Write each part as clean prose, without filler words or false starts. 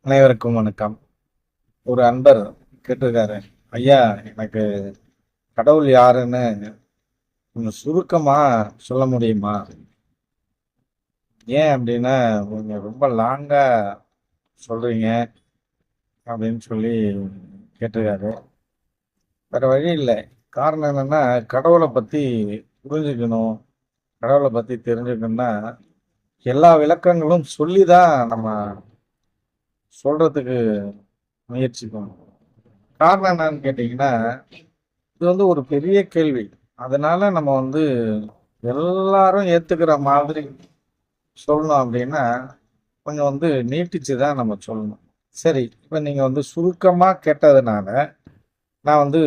அனைவருக்கும் வணக்கம். ஒரு அன்பர் கேட்டிருக்காரு, ஐயா எனக்கு கடவுள் யாருன்னு கொஞ்சம் சுருக்கமா சொல்ல முடியுமா? ஏன் அப்படின்னா நீங்க ரொம்ப லாங்கா சொல்றீங்க அப்படின்னு சொல்லி கேட்டிருக்காரு. வேற வழி இல்லை. காரணம் என்னன்னா, கடவுளை பத்தி புரிஞ்சுக்கணும், கடவுளை பத்தி தெரிஞ்சுக்கணும்னா எல்லா விளக்கங்களும் சொல்லிதான் நம்ம சொல்றதுக்கு முயற்சிக்கணும். காரணம் என்னன்னு கேட்டீங்கன்னா, இது வந்து ஒரு பெரிய கேள்வி. அதனால நம்ம வந்து எல்லாரும் ஏத்துக்கிற மாதிரி சொல்லணும் அப்படின்னா, கொஞ்சம் வந்து நீட்டிச்சு தான் நம்ம சொல்லணும். சரி, இப்ப நீங்க வந்து சுருக்கமா கேட்டதுனால, நான் வந்து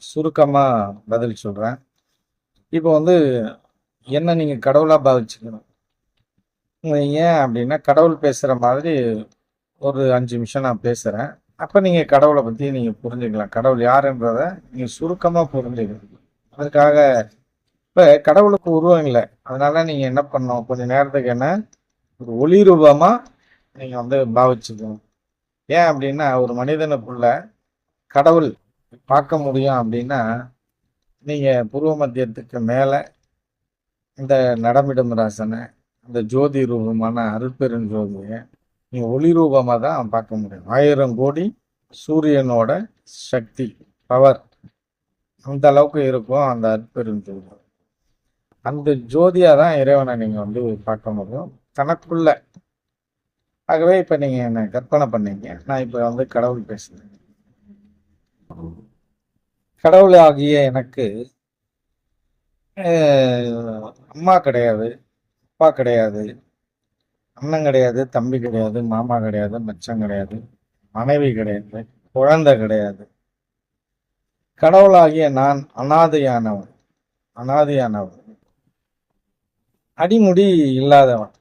சுருக்கமா பதில் சொல்றேன். இப்போ வந்து என்ன நீங்க கடவுளா பாவிச்சுக்கணும். ஏன் அப்படின்னா, கடவுள் பேசுற மாதிரி ஒரு 5 நிமிஷம் நான் பேசுறேன். அப்ப நீங்க கடவுளை பத்தி நீங்க புரிஞ்சுக்கலாம். கடவுள் யாருன்றத நீங்க சுருக்கமா புரிஞ்சுக்கணும். அதுக்காக இப்ப கடவுளுக்கு உருவம் இல்லை. அதனால நீங்க என்ன பண்ணணும்? கொஞ்ச நேரத்துக்கு என்ன ஒரு ஒளி ரூபமா நீங்க வந்து பாவிச்சுக்கணும். ஏன் அப்படின்னா, ஒரு மனிதனுக்குள்ள கடவுள் பார்க்க முடியும் அப்படின்னா, நீங்க பூர்வ மத்தியத்துக்கு மேல இந்த நடமிடும் ராசனை, இந்த ஜோதி ரூபமான அருட்பெருஞ்சோதியை நீங்க ஒளி ரூபமா தான் பார்க்க முடியும். 1000 கோடி சூரியனோட சக்தி, பவர் அந்த அளவுக்கு இருக்கும் அந்த அருட்பெருஞ்சோதி. அந்த ஜோதியா தான் இறைவனை நீங்க வந்து பார்க்க முடியும் தனக்குள்ள. ஆகவே இப்ப நீங்க என்ன கற்பனை பண்ணீங்க, நான் இப்ப வந்து கடவுள் பேசுறேன். கடவுள் ஆகிய எனக்கு அம்மா கிடையாது, அப்பா கிடையாது, அண்ணன் கிடையாது, தம்பி கிடையாது, மாமா கிடையாது, மச்சான் கிடையாது, மனைவி கிடையாது, குழந்தை கிடையாது. கடவுளாகிய நான் அனாதையானவன். அனாதையானவன், அடிமுடி இல்லாதவன்.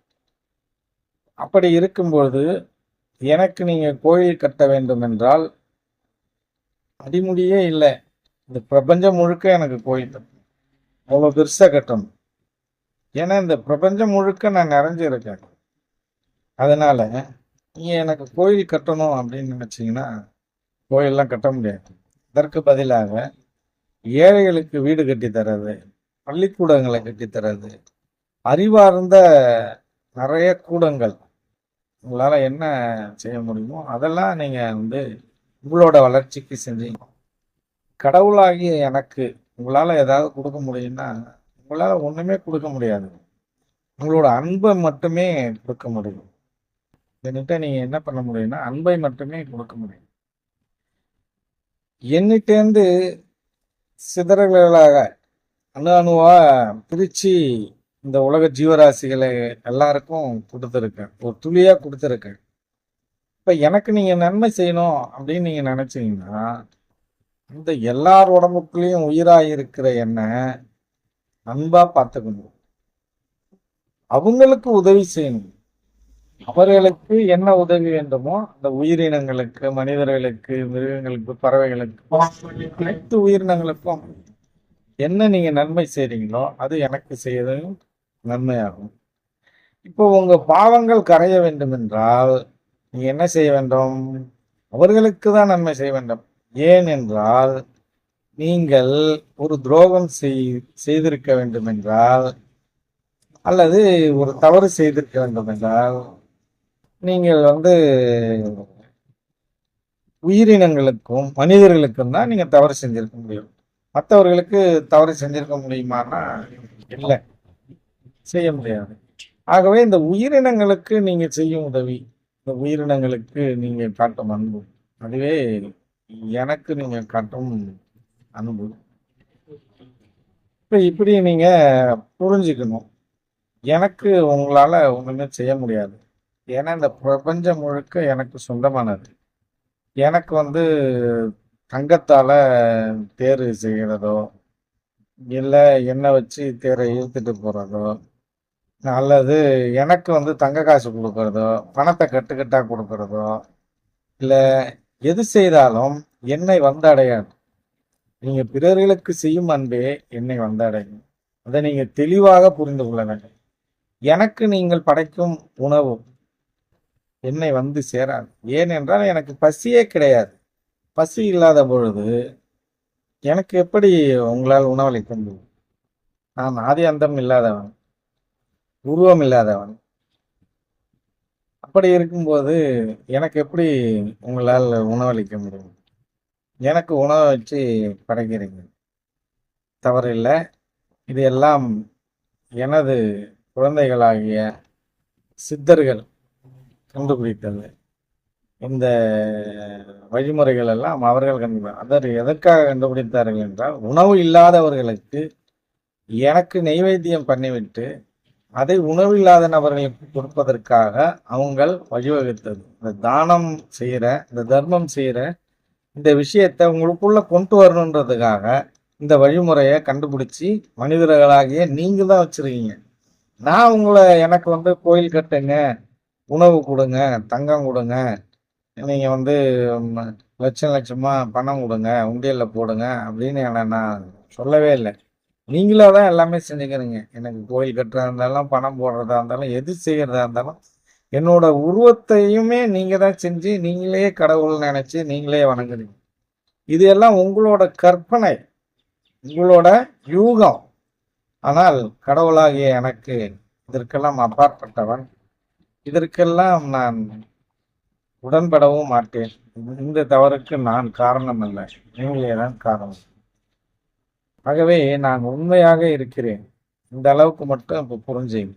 அப்படி இருக்கும்பொழுது எனக்கு நீங்க கோயில் கட்ட வேண்டும் என்றால் அடிமுடியே இல்லை. இந்த பிரபஞ்சம் முழுக்க எனக்கு கோயில் கட்டணும். அவ்வளோ பெருசா கட்டணும். ஏன்னா இந்த பிரபஞ்சம் முழுக்க நான் நிறைஞ்சிருக்கேன். அதனால நீங்க எனக்கு கோயில் கட்டணும் அப்படின்னு நினைச்சீங்கன்னா கோயிலெல்லாம் கட்ட முடியாது. இதற்கு பதிலாக ஏழைகளுக்கு வீடு கட்டி தர்றது, பள்ளிக்கூடங்களை கட்டி தர்றது, அறிவார்ந்த நிறைய கூடங்கள் உங்களால என்ன செய்ய முடியுமோ அதெல்லாம் நீங்க வந்து உங்களோட வளர்ச்சிக்கு செஞ்சீங்க. கடவுளாகிய எனக்கு உங்களால ஏதாவது கொடுக்க முடியும்னா, உங்களால ஒண்ணுமே கொடுக்க முடியாது. உங்களோட அன்பை மட்டுமே கொடுக்க முடியும். என்கிட்ட நீங்க என்ன பண்ண முடியும்னா அன்பை மட்டுமே கொடுக்க முடியும். என்னிட்டேந்து சிதறல்களாக அணு அணுவா பிரிச்சு இந்த உலக ஜீவராசிகளை எல்லாருக்கும் கொடுத்துருக்கேன். ஒரு துளியா கொடுத்துருக்கேன். இப்ப எனக்கு நீங்க நன்மை செய்யணும் அப்படின்னு நீங்க நினைச்சீங்கன்னா, இந்த எல்லார் உடம்புக்குள்ளேயும் உயிராக இருக்கிற என்ன அன்பா பார்த்துக்கணும். அவங்களுக்கு உதவி செய்யணும். அவர்களுக்கு என்ன உதவி வேண்டுமோ அந்த உயிரினங்களுக்கு, மனிதர்களுக்கு, மிருகங்களுக்கு, பறவைகளுக்கு, அனைத்து உயிரினங்களுக்கும் என்ன நீங்க நன்மை செய்றீங்களோ அது எனக்கு செய்யறதும் நன்மையாகும். இப்போ உங்க பாவங்கள் கரைய வேண்டும் என்றால் நீங்க என்ன செய்ய வேண்டும்? அவர்களுக்கு தான் நன்மை செய்ய வேண்டும். ஏன் என்றால் நீங்கள் ஒரு துரோகம் செய்திருக்க வேண்டும் என்றால், அல்லது ஒரு தவறு செய்திருக்க வேண்டும் என்றால், நீங்கள் வந்து உயிரினங்களுக்கும் மனிதர்களுக்கும் தான் நீங்க தவறு செஞ்சிருக்க முடியும். மற்றவர்களுக்கு தவறு செஞ்சிருக்க முடியுமானா இல்லை, செய்ய முடியாது. ஆகவே இந்த உயிரினங்களுக்கு நீங்க செய்யும் உதவி, இந்த உயிரினங்களுக்கு நீங்க காட்டும் அன்பு, அதுவே எனக்கு நீங்க காட்டும் அன்பு. இப்ப இப்படி நீங்க புரிஞ்சுக்கணும். எனக்கு உங்களால ஒண்ணுமே செய்ய முடியாது. ஏன்னா இந்த பிரபஞ்சம் முழுக்க எனக்கு சொந்தமானது. எனக்கு வந்து தங்கத்தால தேர் செய்கிறதோ, இல்ல எண்ணெய் வச்சு தேரை இழுத்துட்டு போறதோ, அல்லது எனக்கு வந்து தங்க காசு கொடுக்கறதோ, பணத்தை கட்டுக்கட்டா கொடுக்கறதோ, இல்ல எது செய்தாலும் என்னை வந்தடையாது. நீங்க பிறர்களுக்கு செய்யும் அன்பே என்னை வந்தடையும். அதை நீங்க தெளிவாக புரிந்து கொள்ள வேண்டும். எனக்கு நீங்கள் படைக்கும் உணவு, என்னை வந்து சேராது. ஏனென்றால் எனக்கு பசியே கிடையாது. பசி இல்லாத பொழுது எனக்கு எப்படி உங்களால் உணவளிக்க முடியும்? நான் ஆதி அந்தம் இல்லாதவன், உருவம் இல்லாதவன். அப்படி இருக்கும்போது எனக்கு எப்படி உங்களால் உணவளிக்க முடியும்? எனக்கு உணவை வச்சு படைக்கிறீங்க, தவறில்லை. இது எல்லாம் எனது குழந்தைகளாகிய சித்தர்கள் கண்டுபிடித்தது. இந்த வழிமுறைகள் எல்லாம் அவர்கள் அதற்கு எதற்காக கண்டுபிடித்தார்கள் என்றால், உணவு இல்லாதவர்களுக்கு எனக்கு நெய்வேத்தியம் பண்ணிவிட்டு அதை உணவு இல்லாத நபர்களுக்கு கொடுப்பதற்காக அவங்கள் வழிவகுத்தது. இந்த தானம் செய்யற, இந்த தர்மம் செய்யற இந்த விஷயத்தை உங்களுக்குள்ள கொண்டு வரணுன்றதுக்காக இந்த வழிமுறையை கண்டுபிடிச்சி மனிதர்களாகிய நீங்க தான் வச்சிருக்கீங்க. நான் உங்களை எனக்கு வந்து கோயில் கட்டுங்க, உணவு கொடுங்க, தங்கம் கொடுங்க, நீங்க வந்து லட்சம் லட்சமா பணம் கொடுங்க, உண்டியல்ல போடுங்க அப்படின்னு நான் சொல்லவே இல்லை. நீங்களா தான் எல்லாமே செஞ்சுக்கிறீங்க. எனக்கு கோயில் கட்டுறதா இருந்தாலும், பணம் போடுறதா இருந்தாலும், எது செய்யறதா இருந்தாலும் என்னோட உருவத்தையுமே நீங்க தான் செஞ்சு நீங்களே கடவுள் நினைச்சு நீங்களே வணங்குறீங்க. இது எல்லாம் உங்களோட கற்பனை, உங்களோட யூகம். ஆனால் கடவுளாகிய எனக்கு இதற்கெல்லாம் அப்பாற்பட்டவன். இதற்கெல்லாம் நான் உடன்படவும் மாட்டேன். இந்த தவறுக்கு நான் காரணம் அல்ல, நீங்களே தான் காரணம். ஆகவே நான் உண்மையாக இருக்கிறேன். இந்த அளவுக்கு மட்டும் இப்போ புரிஞ்சுங்க.